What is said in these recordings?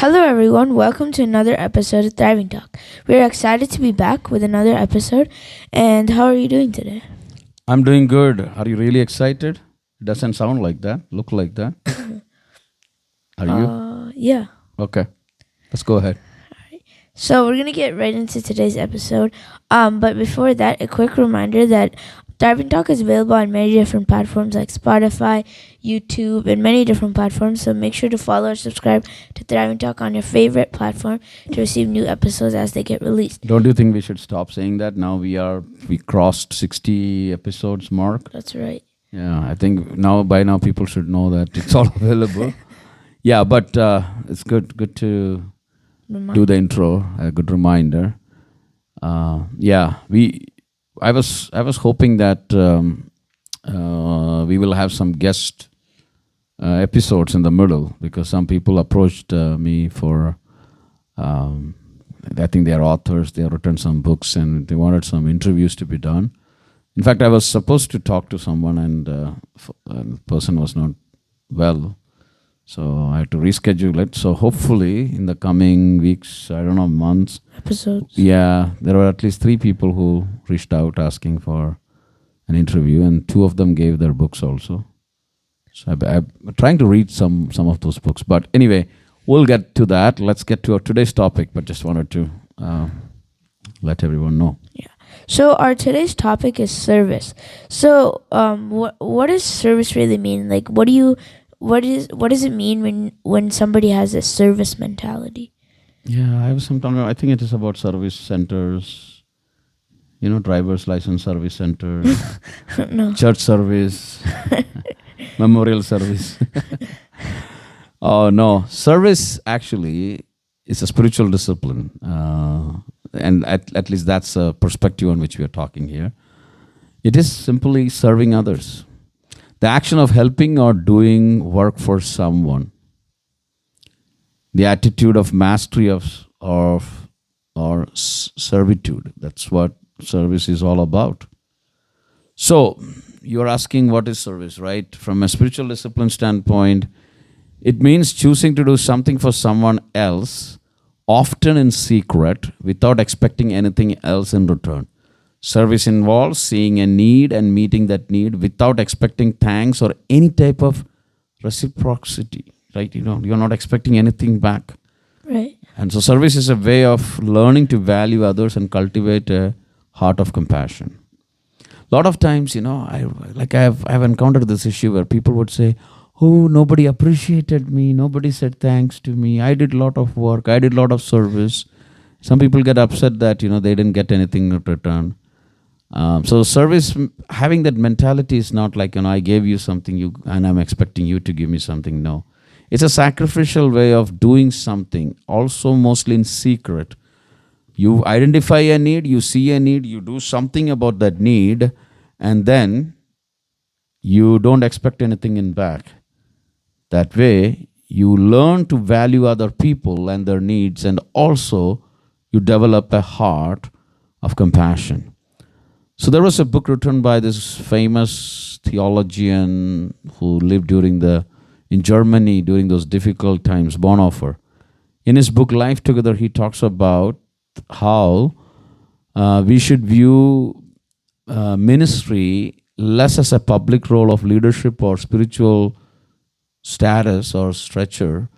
Hello, everyone. Welcome to another episode of Thriving Talk. We're excited to be back with another episode. And how are you doing today? I'm doing good. Are you really excited? It doesn't sound like that, look like that. Are you? Yeah. Okay, let's go ahead. So we're gonna get right into today's episode. But before that, a quick reminder that Thriving Talk is available on many different platforms like Spotify, YouTube, and many different platforms. So make sure to follow or subscribe to Thriving Talk on your favorite platform to receive new episodes as they get released. Don't you think we should stop saying that? Now we crossed 60 episodes mark. That's right. Yeah, I think by now people should know that it's all available. Yeah, but it's good to do the intro. A good reminder. I was hoping that we will have some guest episodes in the middle, because some people approached me for. I think they are authors. They have written some books and they wanted some interviews to be done. In fact, I was supposed to talk to someone, and the person was not well. So I had to reschedule it. So hopefully in the coming weeks, I don't know, months, Episodes. yeah, there were at least 3 people who reached out asking for an interview, and 2 of them gave their books also. So I'm trying to read some of those books. But anyway, we'll get to that. Let's get to our today's topic, but just wanted to let everyone know. Yeah. So our today's topic is service. So what does service really mean? Like what does it mean when somebody has a service mentality? Yeah, I have some time. I think it is about service centers, driver's license service centers, No. church service, memorial service. Oh, no. Service actually is a spiritual discipline. And at least that's a perspective on which we are talking here. It is simply serving others. The action of helping or doing work for someone. The attitude of mastery or servitude. That's what service is all about. So, you're asking what is service, right? From a spiritual discipline standpoint, it means choosing to do something for someone else, often in secret, without expecting anything else in return. Service involves seeing a need and meeting that need without expecting thanks or any type of reciprocity, right? You're not expecting anything back. Right. And so service is a way of learning to value others and cultivate a heart of compassion. A lot of times, I've encountered this issue where people would say, "Oh, nobody appreciated me. Nobody said thanks to me. I did a lot of work. I did a lot of service." Some people get upset that, they didn't get anything in return. So service, having that mentality is not like, I gave you something and I'm expecting you to give me something. No. It's a sacrificial way of doing something, also mostly in secret. You identify a need, you see a need, you do something about that need, and then you don't expect anything in back. That way, you learn to value other people and their needs, and also you develop a heart of compassion. So there was a book written by this famous theologian who lived in Germany during those difficult times, Bonhoeffer. In his book Life Together, he talks about how we should view ministry less as a public role of leadership or spiritual status or stature,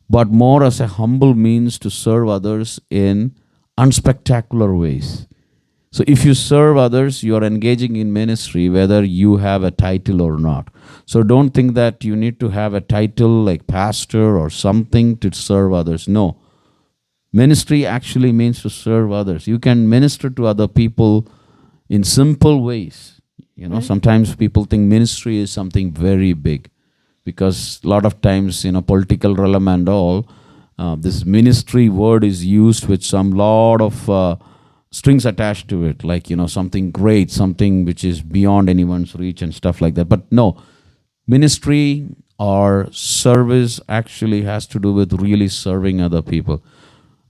but more as a humble means to serve others in unspectacular ways. So if you serve others, you are engaging in ministry, whether you have a title or not. So don't think that you need to have a title like pastor or something to serve others. No. Ministry actually means to serve others. You can minister to other people in simple ways. Sometimes people think ministry is something very big, because a lot of times, political realm and all, this ministry word is used with some lot of strings attached to it, like, something great, something which is beyond anyone's reach and stuff like that. But no, ministry or service actually has to do with really serving other people.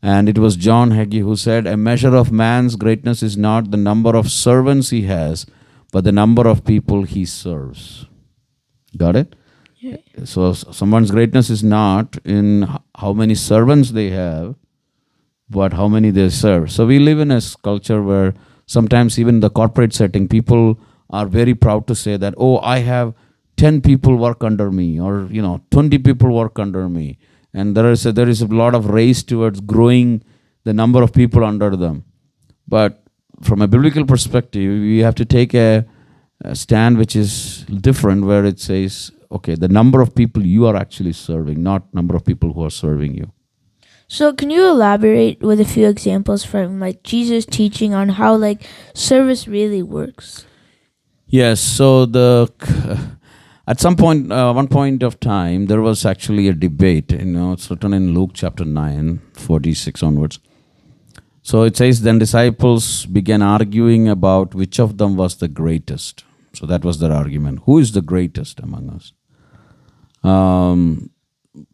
And it was John Hagee who said, "A measure of man's greatness is not the number of servants he has, but the number of people he serves." Got it? So someone's greatness is not in how many servants they have, but how many they serve. So we live in a culture where sometimes even in the corporate setting, people are very proud to say that, oh, I have 10 people work under me, or 20 people work under me. And there is a lot of race towards growing the number of people under them. But from a biblical perspective, we have to take a stand which is different, where it says, okay, the number of people you are actually serving, not number of people who are serving you. So can you elaborate with a few examples from like Jesus teaching on how like service really works? Yes. So at some point, one point of time, there was actually a debate. It's written in Luke chapter 9, 46 onwards. So it says, then disciples began arguing about which of them was the greatest. So that was their argument. Who is the greatest among us?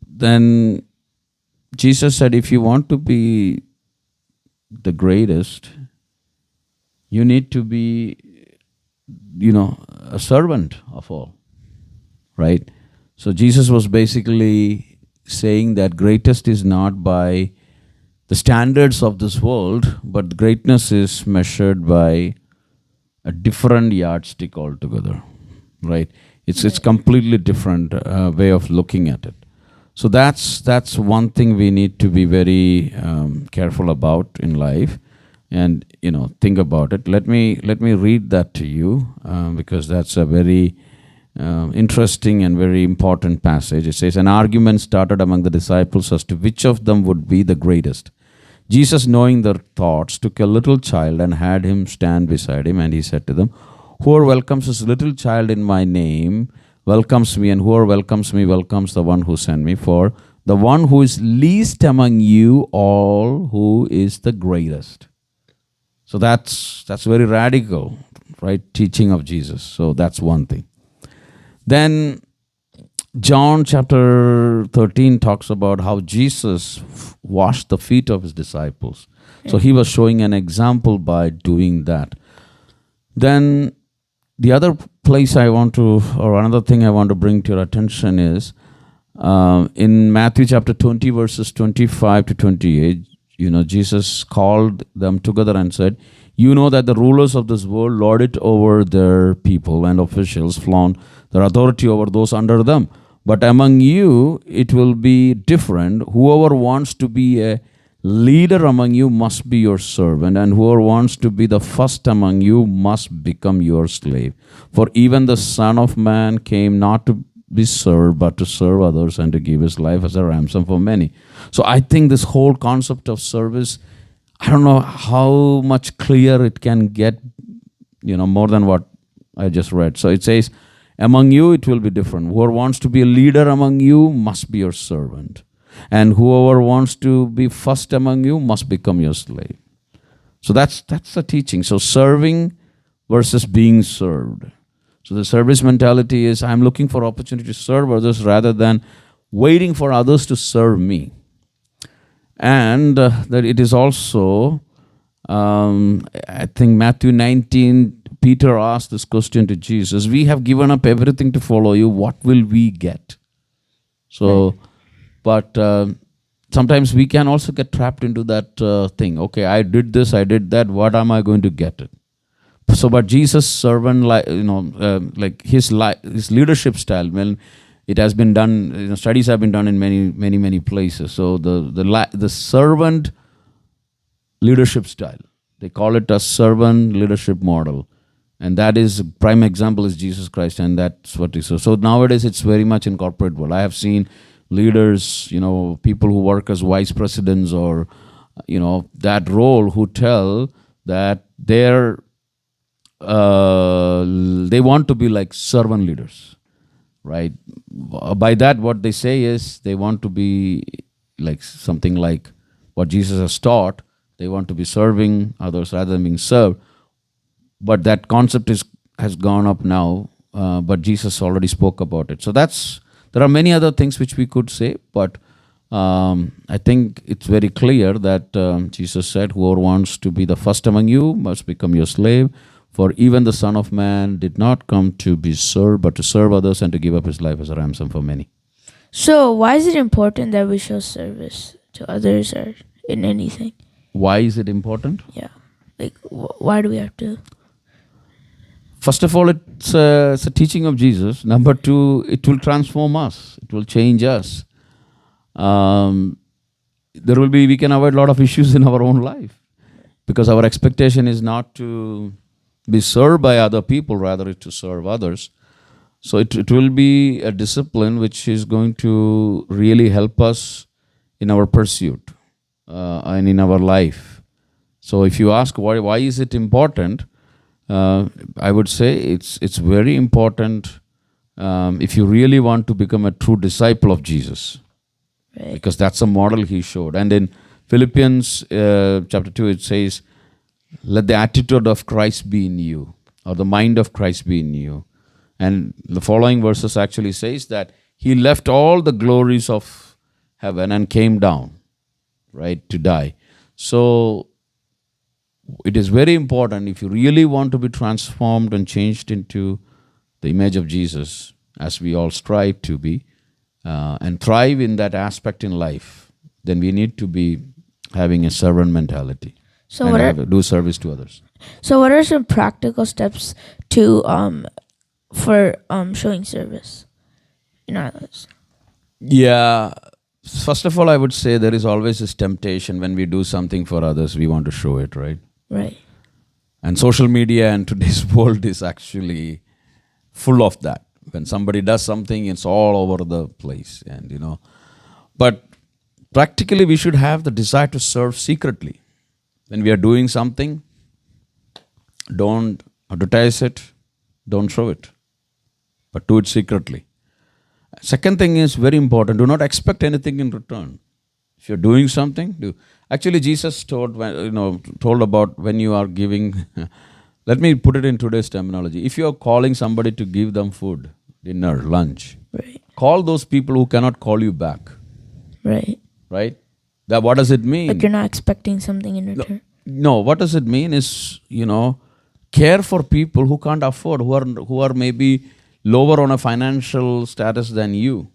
Then Jesus said, if you want to be the greatest, you need to be, a servant of all, right? So Jesus was basically saying that greatest is not by the standards of this world, but greatness is measured by a different yardstick altogether, right? It's completely different way of looking at it. So that's one thing we need to be very careful about in life, and think about it. Let me read that to you because that's a very interesting and very important passage. It says, an argument started among the disciples as to which of them would be the greatest. Jesus, knowing their thoughts, took a little child and had him stand beside him, and he said to them, whoever welcomes this little child in my name welcomes me, and whoever welcomes me welcomes the one who sent me. For the one who is least among you all, who is the greatest. So that's very radical, right? Teaching of Jesus. So that's one thing. Then John chapter 13 talks about how Jesus washed the feet of his disciples. So he was showing an example by doing that. Then the other place another thing I want to bring to your attention is in Matthew chapter 20 verses 25 to 28, Jesus called them together and said, you know that the rulers of this world lord it over their people, and officials flaunt their authority over those under them. But among you, it will be different. Whoever wants to be a leader among you must be your servant, and whoever wants to be the first among you must become your slave. For even the Son of Man came not to be served, but to serve others and to give his life as a ransom for many. So I think this whole concept of service, I don't know how much clear it can get, more than what I just read. So it says, among you it will be different. Whoever wants to be a leader among you must be your servant. And whoever wants to be first among you must become your slave. So that's the teaching. So serving versus being served. So the service mentality is, I'm looking for opportunity to serve others rather than waiting for others to serve me. And that it is also, I think Matthew 19, Peter asked this question to Jesus, we have given up everything to follow you, what will we get? So, but sometimes we can also get trapped into that thing. Okay, I did this, I did that, what am I going to get it? So, but Jesus' servant, like his leadership style, well, it has been done, studies have been done in many places. So the servant leadership style, they call it a servant leadership model. And that is, prime example is Jesus Christ, and that's what is. So nowadays it's very much in corporate world. I have seen leaders, people who work as vice presidents or, that role, who tell that they want to be like servant leaders, right? By that, what they say is they want to be like something like what Jesus has taught. They want to be serving others rather than being served. But that concept has gone up now, but Jesus already spoke about it. So there are many other things which we could say, but I think it's very clear that Jesus said, whoever wants to be the first among you must become your slave. For even the Son of Man did not come to be served, but to serve others and to give up his life as a ransom for many. So why is it important that we show service to others or in anything? Why is it important? Yeah. Like, why do we have to? First of all, it's a teaching of Jesus. Number two, it will transform us. It will change us. We can avoid a lot of issues in our own life because our expectation is not to be served by other people, rather it's to serve others. So it will be a discipline which is going to really help us in our pursuit and in our life. So if you ask why is it important, I would say it's very important if you really want to become a true disciple of Jesus, Right. because that's a model he showed. And in Philippians chapter 2, it says, let the attitude of Christ be in you, or the mind of Christ be in you. And the following verses actually says that he left all the glories of heaven and came down, right, to die. So it is very important, if you really want to be transformed and changed into the image of Jesus, as we all strive to be, and thrive in that aspect in life, then we need to be having a servant mentality. So And do service to others. So what are some practical steps to for showing service in our lives? Yeah. First of all, I would say there is always this temptation when we do something for others, we want to show it, right? Right. And social media and today's world is actually full of that. When somebody does something, it's all over the place. And but practically we should have the desire to serve secretly. When we are doing something, don't advertise it, don't show it, but do it secretly. Second thing is very important, do not expect anything in return. If you're doing something, do. Actually, Jesus told about when you are giving, let me put it in today's terminology. If you are calling somebody to give them food, dinner, lunch, Right. call those people who cannot call you back, Right. right? What does it mean? Like you're not expecting something in return. No, what does it mean is, care for people who can't afford, who are maybe lower on a financial status than you.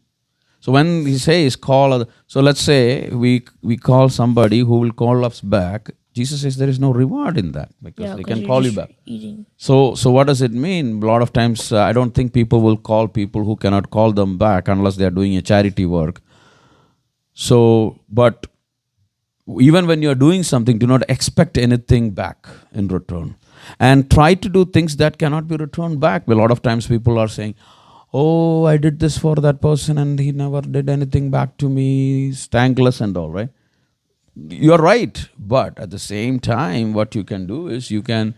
So when he says so let's say we call somebody who will call us back, Jesus says there is no reward in that because they can call you back. Eating. So what does it mean? A lot of times I don't think people will call people who cannot call them back unless they are doing a charity work. So, but even when you are doing something, do not expect anything back in return. And try to do things that cannot be returned back. A lot of times people are saying, oh, I did this for that person and he never did anything back to me, he's thankless and all, right? You're right. But at the same time, what you can do is you can,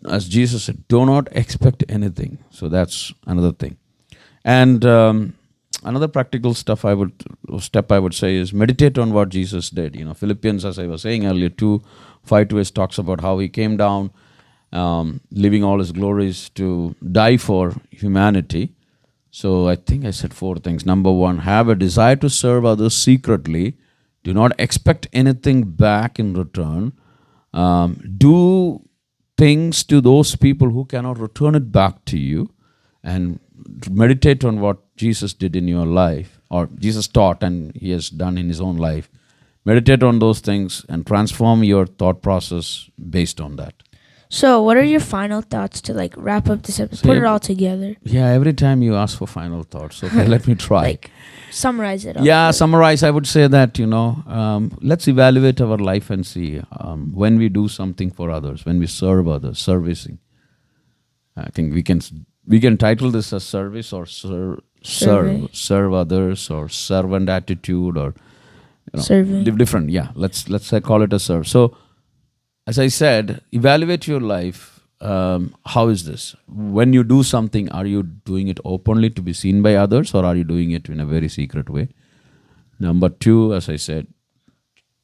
as Jesus said, do not expect anything. So that's another thing. And another practical step I would say is meditate on what Jesus did. Philippians, as I was saying earlier, 2:5-8 talks about how he came down, leaving all his glories to die for humanity. So I think I said 4 things. Number 1, have a desire to serve others secretly. Do not expect anything back in return. Do things to those people who cannot return it back to you, and meditate on what Jesus did in your life, or Jesus taught and he has done in his own life. Meditate on those things and transform your thought process based on that. So what are your final thoughts to wrap up this episode? Put it all together. Yeah, every time you ask for final thoughts. Okay, let me try. Summarize it all. Yeah, summarize. I would say that, let's evaluate our life and see when we do something for others, when we serve others, servicing. I think we can title this as service or serve others, or servant attitude, or serving. different. Yeah, let's call it a serve. So, as I said, evaluate your life. How is this? When you do something, are you doing it openly to be seen by others, or are you doing it in a very secret way? Number 2, as I said,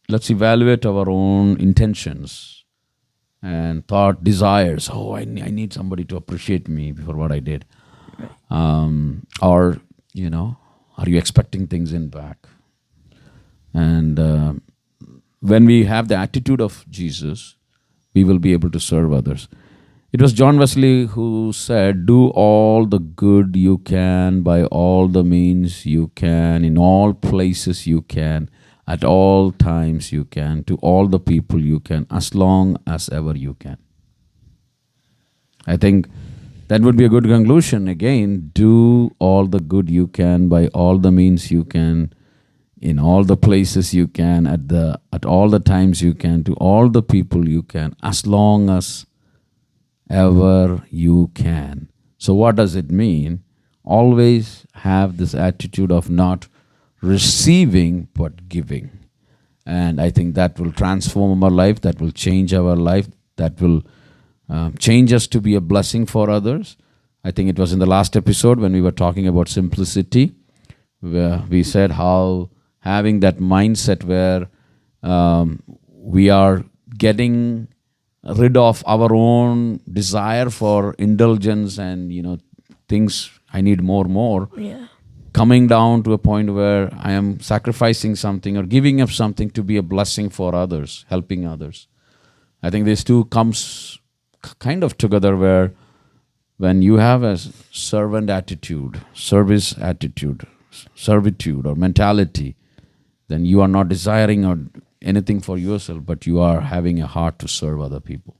let's evaluate our own intentions and thought, desires. Oh, I need somebody to appreciate me for what I did. Or, are you expecting things in back? And when we have the attitude of Jesus, we will be able to serve others. It was John Wesley who said, "Do all the good you can by all the means you can, in all places you can, at all times you can, to all the people you can, as long as ever you can." I think that would be a good conclusion. Again, do all the good you can by all the means you can, in all the places you can, at all the times you can, to all the people you can, as long as ever you can. So what does it mean? Always have this attitude of not receiving but giving. And I think that will transform our life, that will change our life, that will change us to be a blessing for others. I think it was in the last episode when we were talking about simplicity, where we said how having that mindset where we are getting rid of our own desire for indulgence and things I need more, Yeah. coming down to a point where I am sacrificing something or giving up something to be a blessing for others, helping others. I think these two comes kind of together, where when you have a servant attitude, service attitude, servitude or mentality, then you are not desiring or anything for yourself, but you are having a heart to serve other people.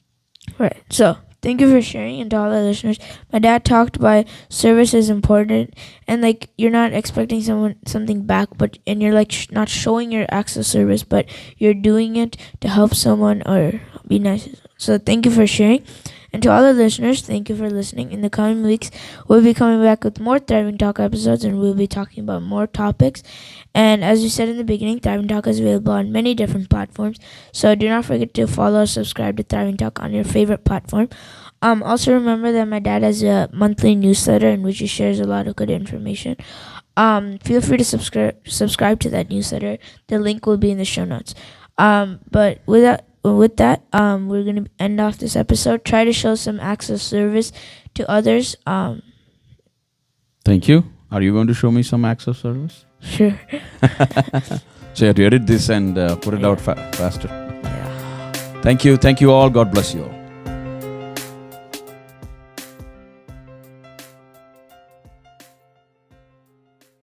Right. So thank you for sharing, and to all our listeners. My dad talked about service is important, and like you're not expecting something back, and you're like not showing your acts of service, but you're doing it to help someone or be nice. So thank you for sharing. And to all the listeners, thank you for listening. In the coming weeks, we'll be coming back with more Thriving Talk episodes, and we'll be talking about more topics. And as we said in the beginning, Thriving Talk is available on many different platforms. So do not forget to follow or subscribe to Thriving Talk on your favorite platform. Also remember that my dad has a monthly newsletter in which he shares a lot of good information. Feel free to subscribe to that newsletter. The link will be in the show notes. But with that, we're going to end off this episode. Try to show some acts of service to others. Thank you. Are you going to show me some acts of service? Sure. So you have to edit this and put it out faster. Yeah. Thank you. Thank you all. God bless you all.